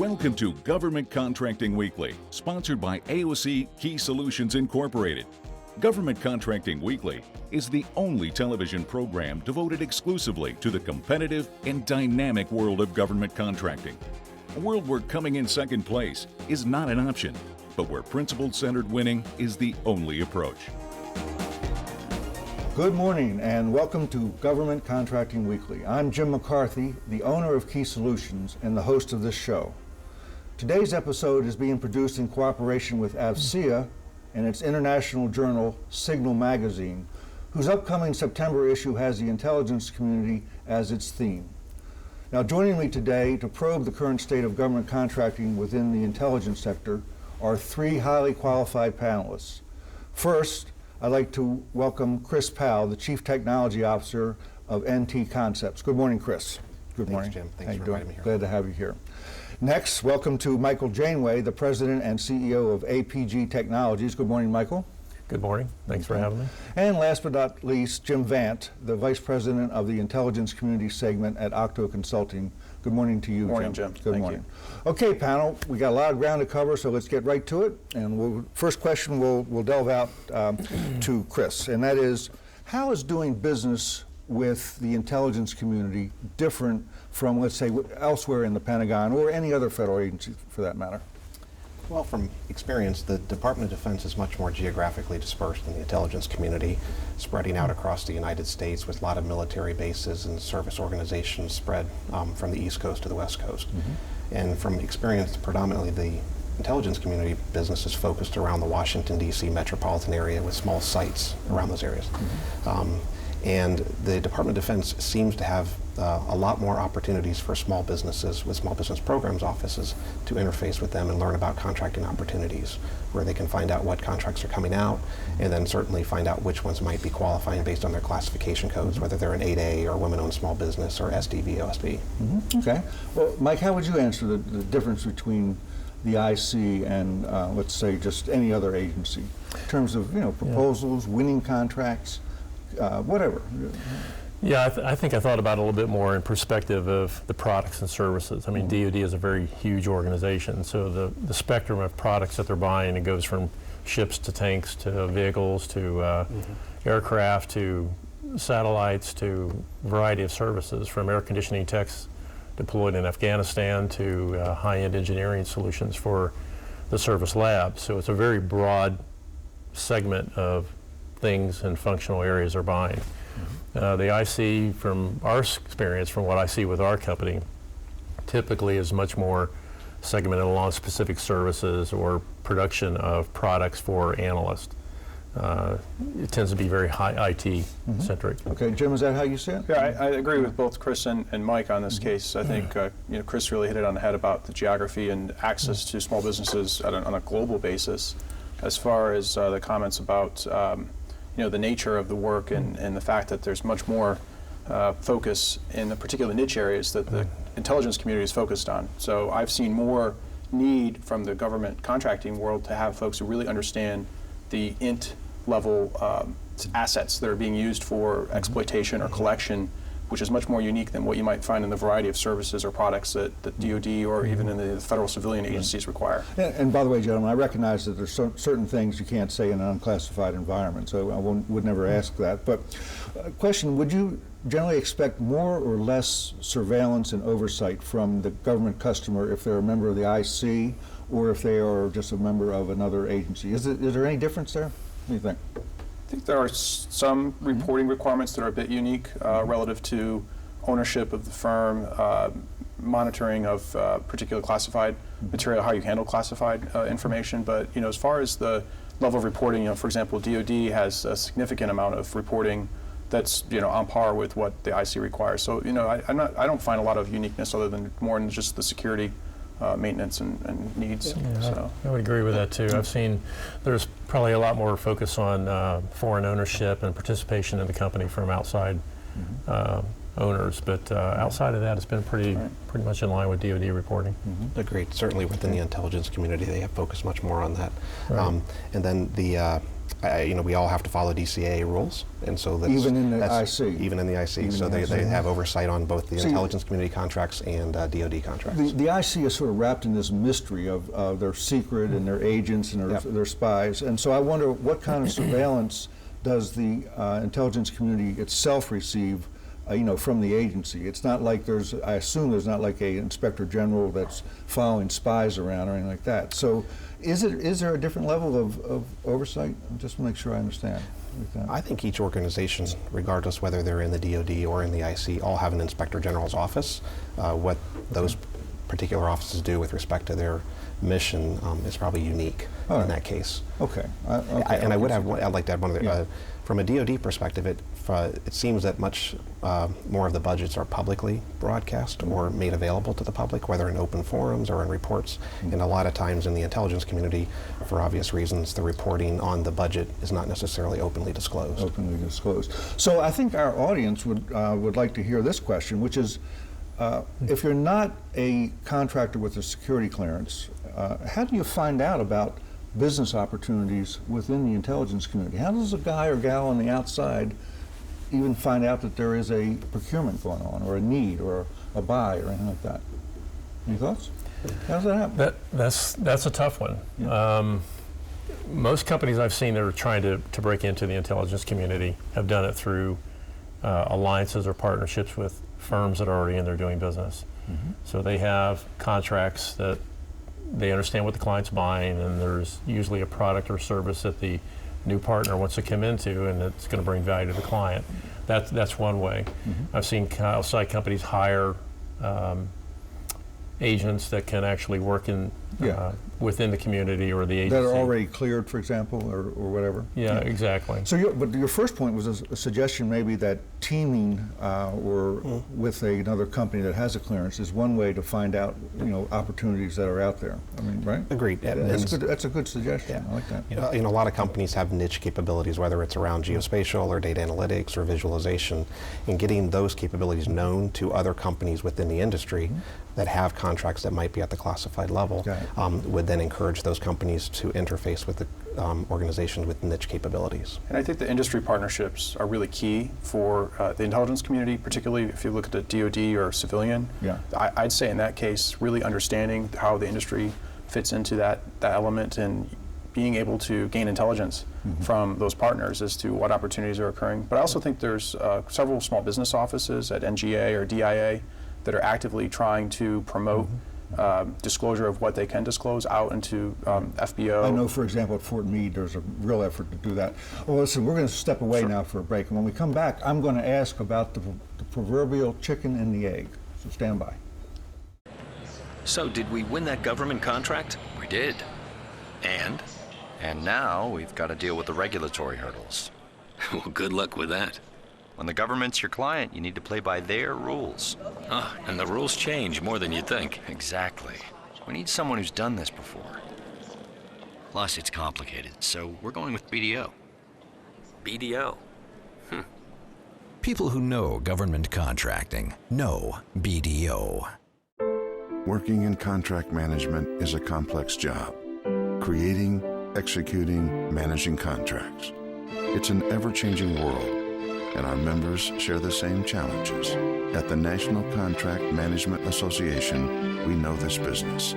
Welcome to Government Contracting Weekly, sponsored by AOC Key Solutions Incorporated. Government Contracting Weekly is the only television program devoted exclusively to the competitive and dynamic world of government contracting. A world where coming in second place is not an option, but where principle-centered winning is the only approach. Good morning and welcome to Government Contracting Weekly. I'm Jim McCarthy, the owner of Key Solutions and the host of this show. Today's episode is being produced in cooperation with AVSEA and its international journal, Signal Magazine, whose upcoming September issue has the intelligence community as its theme. Now, joining me today to probe the current state of government contracting within the intelligence sector are three highly qualified panelists. First, I'd like to welcome Chris Powell, the Chief Technology Officer of NT Concepts. Good morning, Chris. Good morning. Thanks, Jim. Thanks for inviting me here. Glad to have you here. Next, welcome to Michael Janeway, the President and CEO of APG Technologies. Good morning, Michael. Good morning. Thanks for having me. And last but not least, Jim Vant, the Vice President of the Intelligence Community segment at Octo Consulting. Good morning to you, Morning, Jim. Good morning. Okay, panel, we got a lot of ground to cover, so let's get right to it. And first question we'll delve out to Chris, and that is, how is doing business with the intelligence community different from, let's say, elsewhere in the Pentagon or any other federal agency for that matter? Well, from experience, the Department of Defense is much more geographically dispersed than the intelligence community, spreading out across the United States with a lot of military bases and service organizations spread from the East Coast to the West Coast. And from experience, predominantly the intelligence community business is focused around the Washington, D.C. metropolitan area with small sites around those areas. And the Department of Defense seems to have a lot more opportunities for small businesses with small business programs offices to interface with them and learn about contracting opportunities, where they can find out what contracts are coming out and then certainly find out which ones might be qualifying based on their classification codes, whether they're an 8A or women-owned small business or SDV, OSB. Okay. Well, Mike, how would you answer the difference between the IC and, let's say, just any other agency in terms of, proposals, winning contracts, whatever? Yeah, I think I thought about it a little bit more in perspective of the products and services. I mean, DoD is a very huge organization, so the spectrum of products that they're buying, it goes from ships to tanks to vehicles to aircraft to satellites to a variety of services, from air conditioning techs deployed in Afghanistan to high-end engineering solutions for the service lab. So it's a very broad segment of things and functional areas they're buying. The IC, from our experience, from what I see with our company, typically is much more segmented along specific services or production of products for analysts. It tends to be very high IT centric. Okay, Jim, is that how you see it? Yeah, I agree with both Chris and Mike on this case. I think Chris really hit it on the head about the geography and access to small businesses on a global basis. As far as the comments about the nature of the work and the fact that there's much more focus in the particular niche areas that the intelligence community is focused on. So I've seen more need from the government contracting world to have folks who really understand the int level assets that are being used for exploitation or collection, which is much more unique than what you might find in the variety of services or products that DoD or even in the federal civilian agencies require. And by the way, gentlemen, I recognize that there's certain things you can't say in an unclassified environment, so I would never ask that. But question, would you generally expect more or less surveillance and oversight from the government customer if they're a member of the IC or if they are just a member of another agency? Is there any difference there? What do you think? I think there are some reporting requirements that are a bit unique relative to ownership of the firm, monitoring of particular classified material, how you handle classified information. But as far as the level of reporting, for example, DoD has a significant amount of reporting that's on par with what the IC requires. So I don't find a lot of uniqueness other than more in just the security maintenance and needs. Yeah, so. I would agree with that too. I've seen there's probably a lot more focus on foreign ownership and participation in the company from outside owners, but outside of that, it's been pretty much in line with DoD reporting. Agreed. Certainly within the intelligence community, they have focused much more on that. Right. And then the we all have to follow DCA rules, and so Even in the IC? Even in the IC. So they have oversight on both the intelligence community contracts and DoD contracts. The IC is sort of wrapped in this mystery of their secret and their agents and their spies, and so I wonder what kind of surveillance does the intelligence community itself receive, from the agency? It's not like I assume there's not like a inspector general that's following spies around or anything like that. So is there a different level of oversight? Just to make sure I understand. I think each organization, regardless whether they're in the DoD or in the IC, all have an inspector general's office. What those particular offices do with respect to their mission is probably unique in that case. Okay. I'd like to add one other. From a DoD perspective, it seems that much more of the budgets are publicly broadcast or made available to the public, whether in open forums or in reports. And a lot of times in the intelligence community, for obvious reasons, the reporting on the budget is not necessarily openly disclosed. So I think our audience would like to hear this question, which is, if you're not a contractor with a security clearance, how do you find out about business opportunities within the intelligence community? How does a guy or gal on the outside even find out that there is a procurement going on, or a need, or a buy, or anything like that? Any thoughts? How does that happen? That's a tough one. Yeah. Most companies I've seen that are trying to break into the intelligence community have done it through alliances or partnerships with firms that are already in there doing business. Mm-hmm. So they have contracts that they understand what the client's buying, and there's usually a product or service that the new partner wants to come into, and it's going to bring value to the client. That's one way. Mm-hmm. I've seen outside companies hire agents that can actually work in within the community or the agency. That are already cleared, for example, or whatever? Yeah, exactly. So, but your first point was a suggestion maybe that teaming with another company that has a clearance is one way to find out, opportunities that are out there. I mean, right? Agreed. That's a good suggestion. I like that. A lot of companies have niche capabilities, whether it's around geospatial or data analytics or visualization, and getting those capabilities known to other companies within the industry that have contracts that might be at the classified level would then encourage those companies to interface with the organizations with niche capabilities. And I think the industry partnerships are really key for the intelligence community, particularly if you look at the DoD or civilian. Yeah. I'd say in that case, really understanding how the industry fits into that element and being able to gain intelligence from those partners as to what opportunities are occurring. But I also think there's several small business offices at NGA or DIA that are actively trying to promote disclosure of what they can disclose out into FBO. I know, for example, at Fort Meade, there's a real effort to do that. Well, listen, we're going to step away now for a break, and when we come back, I'm going to ask about the proverbial chicken and the egg. So stand by. So, did we win that government contract? We did. And? And now we've got to deal with the regulatory hurdles. Well, good luck with that. When the government's your client, you need to play by their rules. And the rules change more than you think. Exactly. We need someone who's done this before. Plus, it's complicated, so we're going with BDO. BDO? People who know government contracting know BDO. Working in contract management is a complex job. Creating, executing, managing contracts. It's an ever-changing world, and our members share the same challenges. At the National Contract Management Association, we know this business,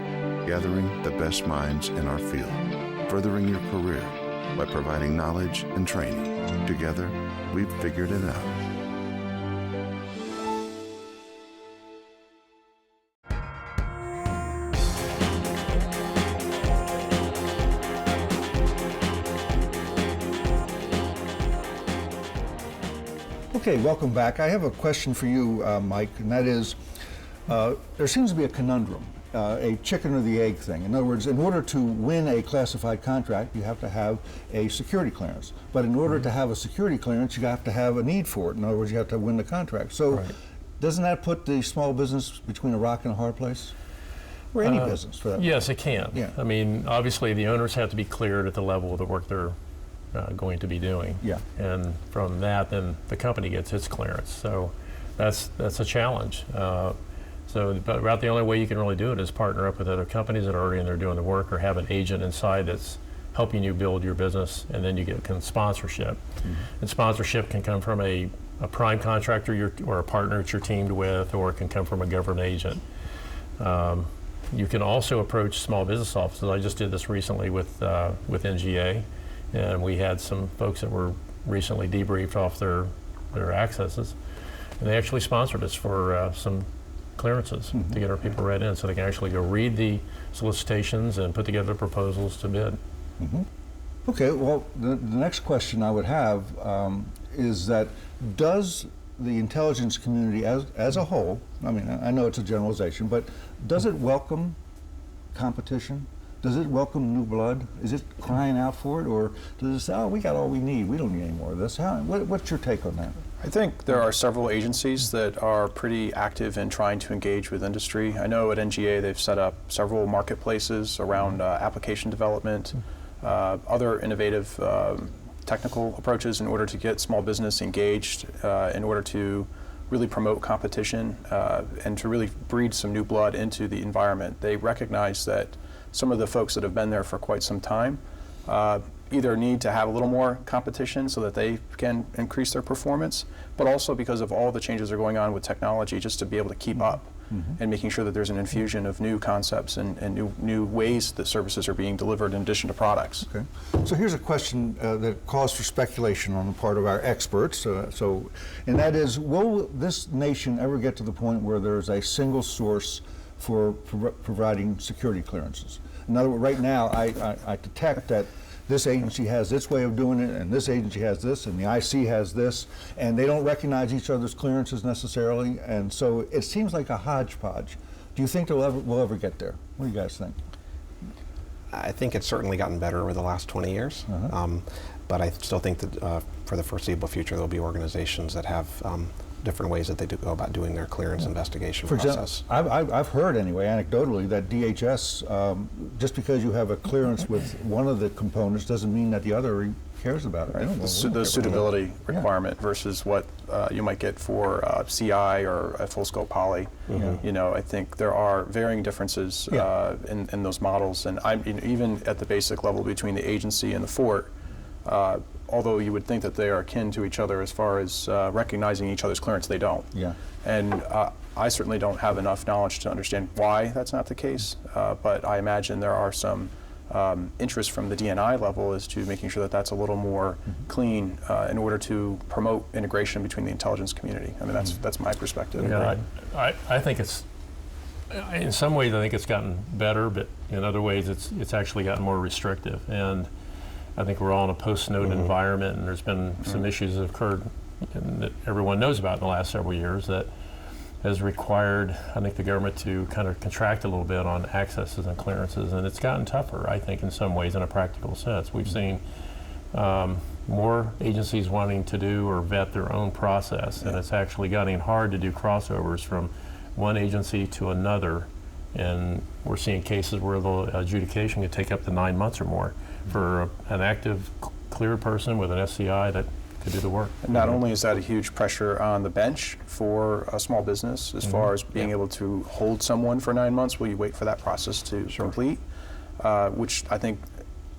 gathering the best minds in our field, furthering your career by providing knowledge and training. Together, we've figured it out. Okay, welcome back. I have a question for you, Mike, and that is, there seems to be a conundrum, a chicken or the egg thing. In other words, in order to win a classified contract, you have to have a security clearance. But in order to have a security clearance, you have to have a need for it. In other words, you have to win the contract. So doesn't that put the small business between a rock and a hard place? Or any business, for that? Yes, it can. Yeah. I mean, obviously, the owners have to be cleared at the level of the work they're going to be doing. Yeah. And from that, then the company gets its clearance. So that's a challenge. But about the only way you can really do it is partner up with other companies that are already in there doing the work, or have an agent inside that's helping you build your business, and then you get sponsorship. And sponsorship can come from a prime contractor or a partner that you're teamed with, or it can come from a government agent. You can also approach small business offices. I just did this recently with NGA, and we had some folks that were recently debriefed off their accesses, and they actually sponsored us for some clearances to get our people right in, so they can actually go read the solicitations and put together proposals to bid. Okay, well, the next question I would have is that does the intelligence community as a whole, I mean, I know it's a generalization, but does it welcome competition? Does it welcome new blood? Is it crying out for it, or does it say, oh, we got all we need, we don't need any more of this? What's your take on that? I think there are several agencies that are pretty active in trying to engage with industry. I know at NGA they've set up several marketplaces around application development, other innovative technical approaches in order to get small business engaged, in order to really promote competition and to really breed some new blood into the environment. They recognize that some of the folks that have been there for quite some time either need to have a little more competition so that they can increase their performance, but also because of all the changes that are going on with technology, just to be able to keep up and making sure that there's an infusion of new concepts and new ways that services are being delivered in addition to products. Okay. So here's a question that calls for speculation on the part of our experts. And that is, will this nation ever get to the point where there's a single source for providing security clearances? In other words, right now, I detect that this agency has its way of doing it, and this agency has this, and the IC has this, and they don't recognize each other's clearances necessarily, and so it seems like a hodgepodge. Do you think we'll ever get there? What do you guys think? I think it's certainly gotten better over the last 20 years, but I still think that for the foreseeable future there'll be organizations that have different ways that they go about doing their clearance investigation process. I've heard anyway, anecdotally, that DHS, just because you have a clearance with one of the components doesn't mean that the other cares about it. Right. The suitability requirement versus what you might get for CI or a full scope poly. You know, I think there are varying differences in those models, and even at the basic level between the agency and the fort, although you would think that they are akin to each other as far as recognizing each other's clearance, they don't. And I certainly don't have enough knowledge to understand why that's not the case, but I imagine there are some interest from the DNI level as to making sure that that's a little more clean in order to promote integration between the intelligence community. I mean, that's my perspective. Yeah, I think it's, in some ways I think it's gotten better, but in other ways it's actually gotten more restrictive. And I think we're all in a post-Snowden environment, and there's been some issues that have occurred that everyone knows about in the last several years that has required, I think, the government to kind of contract a little bit on accesses and clearances, and it's gotten tougher, I think, in some ways, in a practical sense. We've seen more agencies wanting to do or vet their own process, and it's actually getting hard to do crossovers from one agency to another, and we're seeing cases where the adjudication could take up to 9 months or more for an active cleared person with an SCI that could do the work. And not only is that a huge pressure on the bench for a small business as far as being able to hold someone for 9 months while you wait for that process to complete, which I think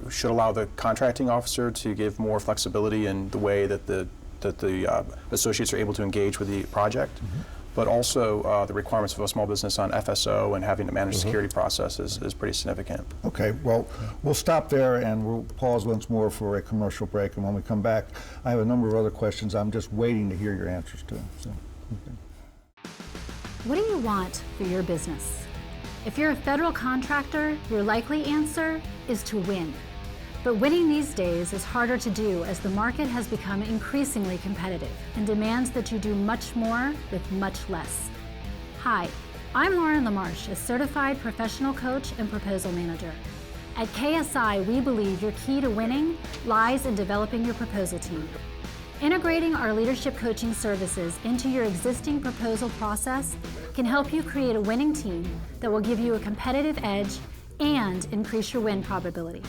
should allow the contracting officer to give more flexibility in the way that the associates are able to engage with the project. But also the requirements of a small business on FSO and having to manage security process is pretty significant. Okay, well, we'll stop there and we'll pause once more for a commercial break, and when we come back, I have a number of other questions I'm just waiting to hear your answers to. What do you want for your business? If you're a federal contractor, your likely answer is to win. But winning these days is harder to do as the market has become increasingly competitive and demands that you do much more with much less. Hi, I'm Lauren LaMarche, a certified professional coach and proposal manager. At KSI, we believe your key to winning lies in developing your proposal team. Integrating our leadership coaching services into your existing proposal process can help you create a winning team that will give you a competitive edge and increase your win probability.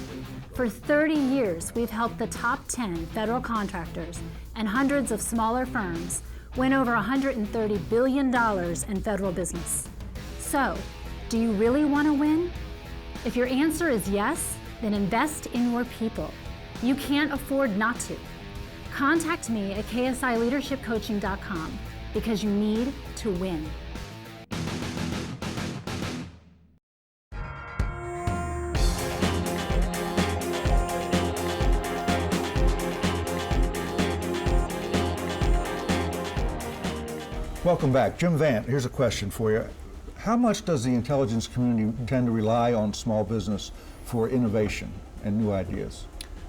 For 30 years, we've helped the top 10 federal contractors and hundreds of smaller firms win over $130 billion in federal business. So, do you really want to win? If your answer is yes, then invest in your people. You can't afford not to. Contact me at ksileadershipcoaching.com because you need to win. Welcome back. Jim Vant, here's a question for you. How much does the intelligence community tend to rely on small business for innovation and new ideas?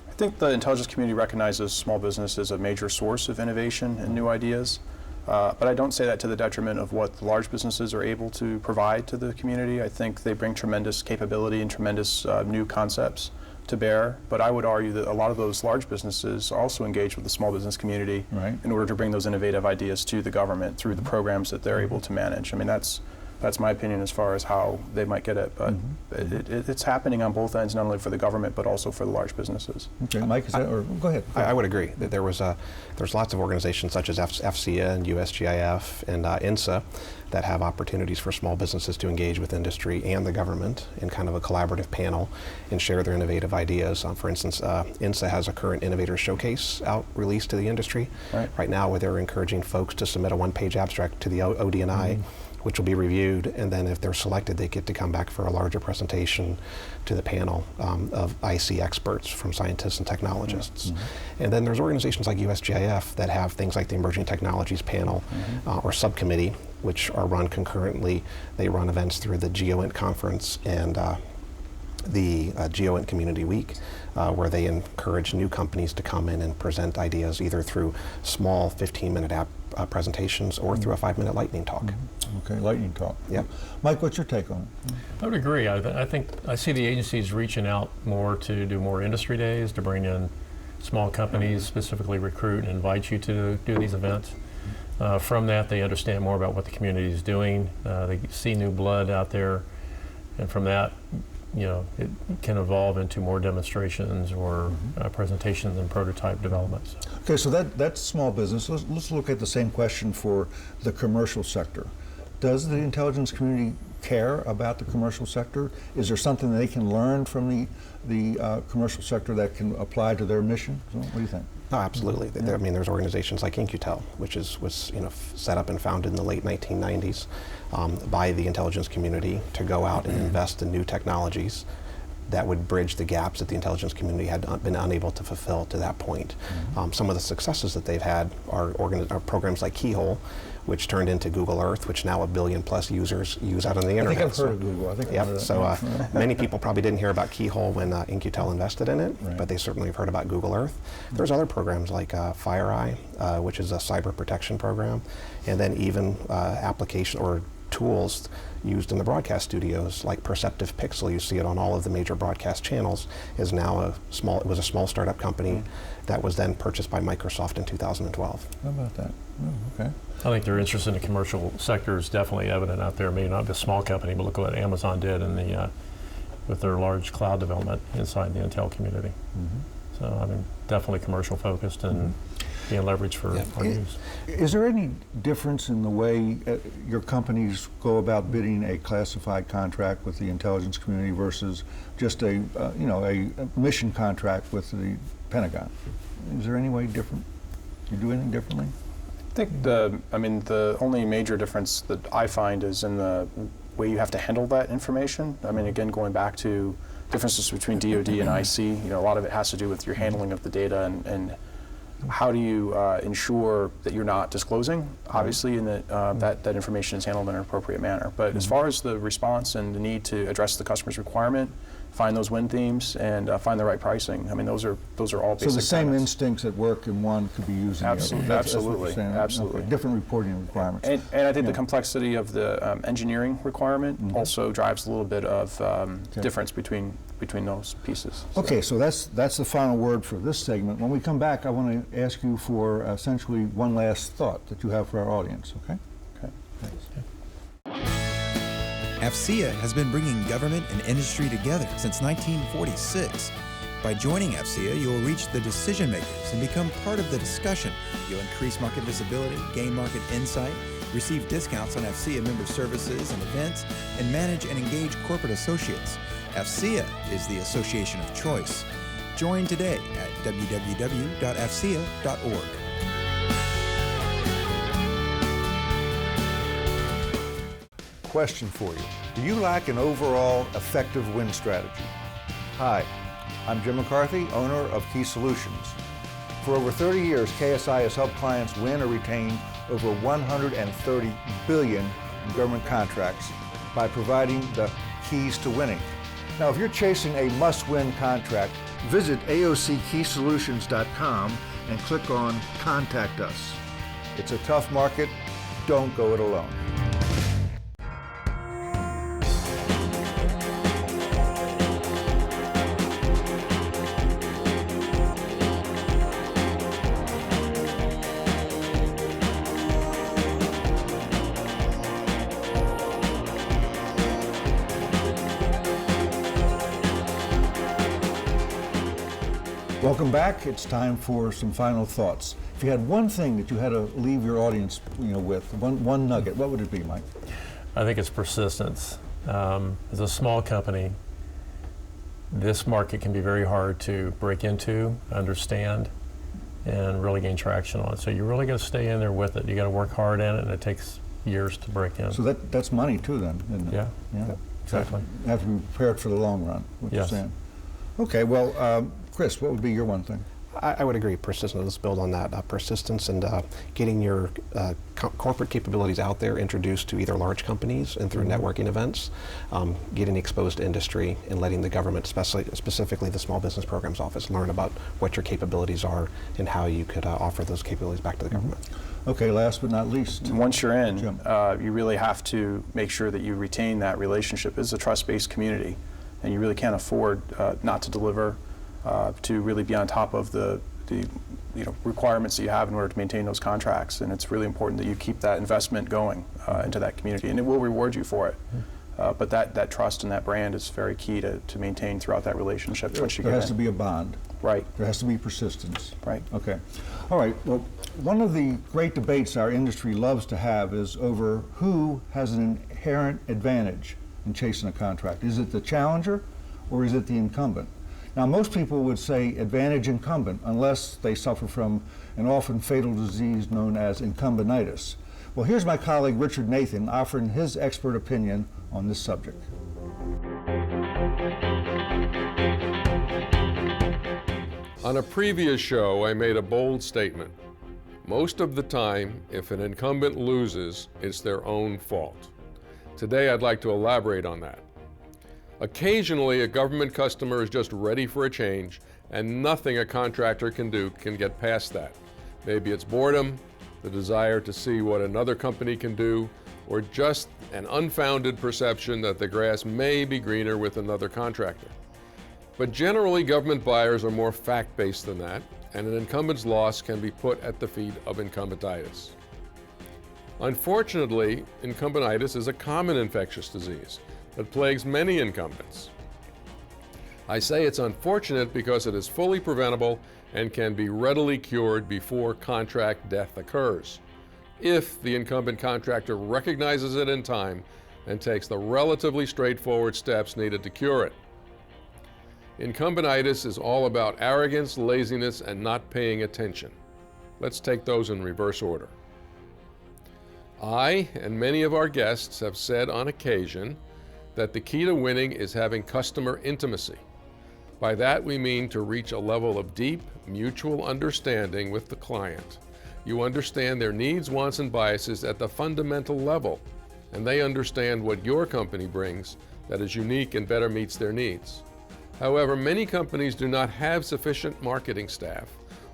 I think the intelligence community recognizes small business as a major source of innovation and new ideas, but I don't say that to the detriment of what the large businesses are able to provide to the community. I think they bring tremendous capability and tremendous new concepts to bear, but I would argue that a lot of those large businesses also engage with the small business community in order to bring those innovative ideas to the government through the programs that they're able to manage. I mean, that's my opinion as far as how they might get it, but it's happening on both ends, not only for the government but also for the large businesses. Okay, Mike, is that, or go ahead. I would agree that there's lots of organizations such as FCA and USGIF and INSA that have opportunities for small businesses to engage with industry and the government in kind of a collaborative panel and share their innovative ideas. For instance, INSA has a current Innovator Showcase out released to the industry right now, where they're encouraging folks to submit a one-page abstract to the OD&I, which will be reviewed, and then if they're selected, they get to come back for a larger presentation to the panel of IC experts from scientists and technologists. And then there's organizations like USGIF that have things like the Emerging Technologies Panel or Subcommittee, which are run concurrently. They run events through the GeoInt Conference and the GeoInt Community Week, where they encourage new companies to come in and present ideas either through small 15-minute presentations or through a 5-minute lightning talk. Okay, lightning talk. Yep. Mike, what's your take on it? I would agree. I think I see the agencies reaching out more to do more industry days, to bring in small companies, specifically recruit and invite you to do these events. From that, they understand more about what the community is doing. They see new blood out there, and from that, you know, it can evolve into more demonstrations or presentations and prototype developments. Okay, so that's small business. Let's look at the same question for the commercial sector. Does the intelligence community care about the commercial sector? Is there something they can learn from the commercial sector that can apply to their mission? So what do you think? No, absolutely. I mean, there's organizations like InQtel, which was set up and founded in the late 1990s by the intelligence community to go out and invest in new technologies that would bridge the gaps that the intelligence community had been unable to fulfill to that point. Some of the successes that they've had are programs like Keyhole, which turned into Google Earth, which now 1 billion+ users use out on the internet. I think I've heard of Google. I think I've heard of that. So many people probably didn't hear about Keyhole when InQtel invested in it, but they certainly have heard about Google Earth. There's other programs like FireEye, which is a cyber protection program, and then even application or tools used in the broadcast studios, like Perceptive Pixel. You see it on all of the major broadcast channels. Is now it was a small startup company that was then purchased by Microsoft in 2012. How about that? Oh, okay. I think their interest in the commercial sector is definitely evident out there. Maybe not a small company, but look at what Amazon did in the with their large cloud development inside the Intel community. So I mean, definitely commercial focused and being leveraged for our use. Is there any difference in the way your companies go about bidding a classified contract with the intelligence community versus just a mission contract with the Pentagon? Is there any way different? You do anything differently? I think the only major difference that I find is in the way you have to handle that information. I mean, again, going back to differences between DoD and IC, a lot of it has to do with your handling of the data and how do you ensure that you're not disclosing, obviously, and that that information is handled in an appropriate manner. But as far as the response and the need to address the customer's requirement, find those win themes, and find the right pricing. I mean, those are all basic. So the same tenets. instincts that work in one could be used in the other. Absolutely. Okay. Different reporting requirements. And I think the complexity of the engineering requirement also drives a little bit of difference between those pieces. Okay, so that's the final word for this segment. When we come back, I want to ask you for essentially one last thought that you have for our audience. Okay. Okay. Thanks. AFCEA has been bringing government and industry together since 1946. By joining AFCEA, you'll reach the decision makers and become part of the discussion. You'll increase market visibility, gain market insight, receive discounts on AFCEA member services and events, and manage and engage corporate associates. AFCEA is the association of choice. Join today at www.afcea.org. Question for you. Do you lack an overall effective win strategy? Hi, I'm Jim McCarthy, owner of Key Solutions. For over 30 years, KSI has helped clients win or retain over $130 billion in government contracts by providing the keys to winning. Now, if you're chasing a must-win contract, visit AOCKeysolutions.com and click on Contact Us. It's a tough market. Don't go it alone. Welcome back. It's time for some final thoughts. If you had one thing that you had to leave your audience, with one nugget, what would it be, Mike? I think it's persistence. As a small company, this market can be very hard to break into, understand, and really gain traction on. So you're really going to stay in there with it. You got to work hard at it, and it takes years to break in. So that's money too, then, isn't it? Yeah. Exactly. You have to be prepared for the long run. What you're saying. Okay. Well. Chris, what would be your one thing? I would agree. Persistence. Let's build on that. Persistence and getting your corporate capabilities out there, introduced to either large companies and through networking events, getting exposed to industry, and letting the government, specifically the Small Business Programs Office, learn about what your capabilities are and how you could offer those capabilities back to the government. Okay, last but not least. Once you're in, you really have to make sure that you retain that relationship. It's a trust-based community, and you really can't afford not to deliver. To really be on top of the requirements that you have in order to maintain those contracts, and it's really important that you keep that investment going into that community, and it will reward you for it. But that trust and that brand is very key to maintain throughout that relationship. Once you there has to be a bond. Right. There has to be persistence. Right. Okay. All right. Well, one of the great debates our industry loves to have is over who has an inherent advantage in chasing a contract. Is it the challenger or is it the incumbent? Now, most people would say advantage incumbent unless they suffer from an often fatal disease known as incumbentitis. Well, here's my colleague Richard Nathan offering his expert opinion on this subject. On a previous show, I made a bold statement. Most of the time, if an incumbent loses, it's their own fault. Today, I'd like to elaborate on that. Occasionally, a government customer is just ready for a change, and nothing a contractor can do can get past that. Maybe it's boredom, the desire to see what another company can do, or just an unfounded perception that the grass may be greener with another contractor. But generally, government buyers are more fact-based than that, and an incumbent's loss can be put at the feet of incumbentitis. Unfortunately, incumbentitis is a common infectious disease that plagues many incumbents. I say it's unfortunate because it is fully preventable and can be readily cured before contract death occurs, if the incumbent contractor recognizes it in time and takes the relatively straightforward steps needed to cure it. Incumbentitis is all about arrogance, laziness, and not paying attention. Let's take those in reverse order. I and many of our guests have said on occasion that the key to winning is having customer intimacy. By that we mean to reach a level of deep, mutual understanding with the client. You understand their needs, wants, and biases at the fundamental level, and they understand what your company brings that is unique and better meets their needs. However, many companies do not have sufficient marketing staff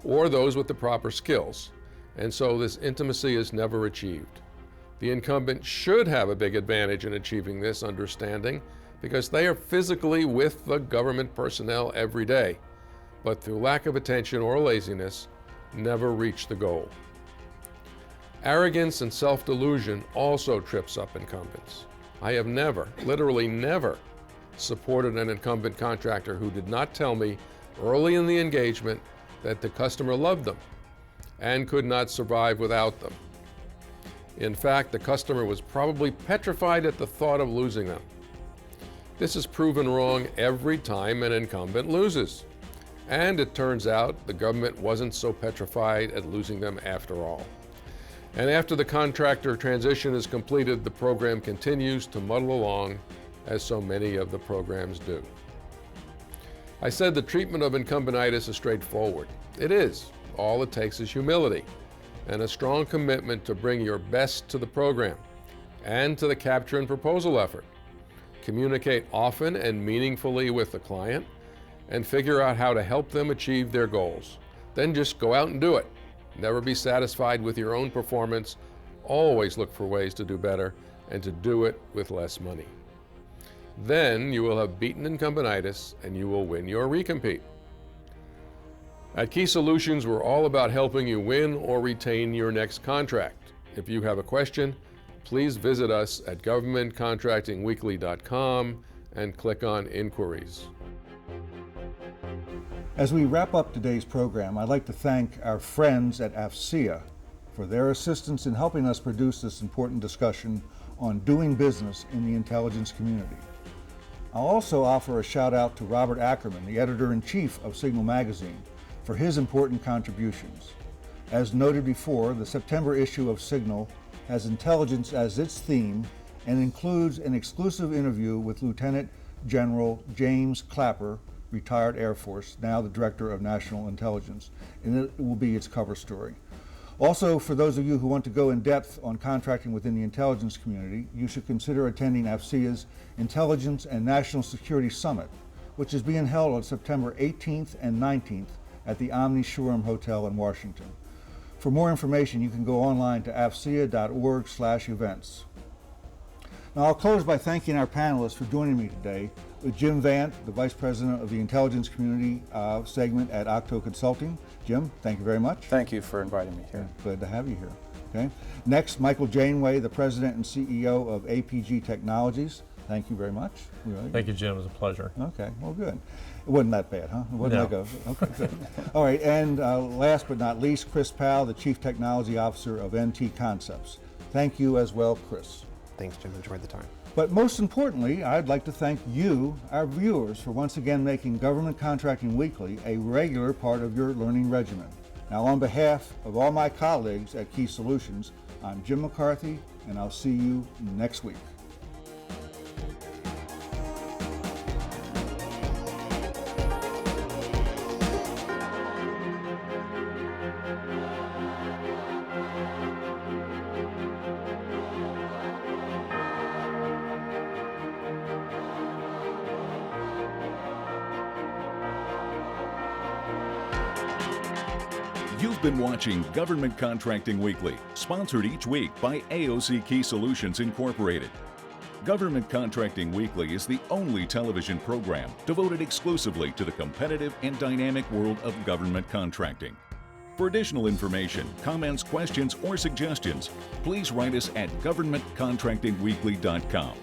or those with the proper skills, and so this intimacy is never achieved. The incumbent should have a big advantage in achieving this understanding because they are physically with the government personnel every day, but through lack of attention or laziness, never reach the goal. Arrogance and self-delusion also trips up incumbents. I have never, literally never, supported an incumbent contractor who did not tell me early in the engagement that the customer loved them and could not survive without them. In fact, the customer was probably petrified at the thought of losing them. This is proven wrong every time an incumbent loses. And it turns out the government wasn't so petrified at losing them after all. And after the contractor transition is completed, the program continues to muddle along, as so many of the programs do. I said the treatment of incumbentitis is straightforward. It is. All it takes is humility and a strong commitment to bring your best to the program and to the capture and proposal effort. Communicate often and meaningfully with the client and figure out how to help them achieve their goals. Then just go out and do it. Never be satisfied with your own performance. Always look for ways to do better and to do it with less money. Then you will have beaten incumbentitis and you will win your recompete. At Key Solutions, we're all about helping you win or retain your next contract. If you have a question, please visit us at governmentcontractingweekly.com and click on Inquiries. As we wrap up today's program, I'd like to thank our friends at AFCEA for their assistance in helping us produce this important discussion on doing business in the intelligence community. I'll also offer a shout out to Robert Ackerman, the editor-in-chief of Signal Magazine, for his important contributions. As noted before, the September issue of Signal has intelligence as its theme and includes an exclusive interview with Lieutenant General James Clapper, retired Air Force, now the Director of National Intelligence, and it will be its cover story. Also, for those of you who want to go in depth on contracting within the intelligence community, you should consider attending AFCEA's Intelligence and National Security Summit, which is being held on September 18th and 19th at the Omni Shoreham Hotel in Washington. For more information, you can go online to afcea.org/events. Now, I'll close by thanking our panelists for joining me today, with Jim Vant, the Vice President of the Intelligence Community segment at Octo Consulting. Jim, thank you very much. Thank you for inviting me here. Glad to have you here. Okay. Next, Michael Janeway, the President and CEO of APG Technologies. Thank you very much. Thank you, Jim. It was a pleasure. Okay, well, good. It wasn't that bad, huh? It wasn't No. Okay, good. All right, and last but not least, Chris Powell, the Chief Technology Officer of NT Concepts. Thank you as well, Chris. Thanks, Jim. Enjoyed the time. But most importantly, I'd like to thank you, our viewers, for once again making Government Contracting Weekly a regular part of your learning regimen. Now, on behalf of all my colleagues at Key Solutions, I'm Jim McCarthy, and I'll see you next week. You've been watching Government Contracting Weekly, sponsored each week by AOC Key Solutions Incorporated. Government Contracting Weekly is the only television program devoted exclusively to the competitive and dynamic world of government contracting. For additional information, comments, questions, or suggestions, please write us at governmentcontractingweekly.com.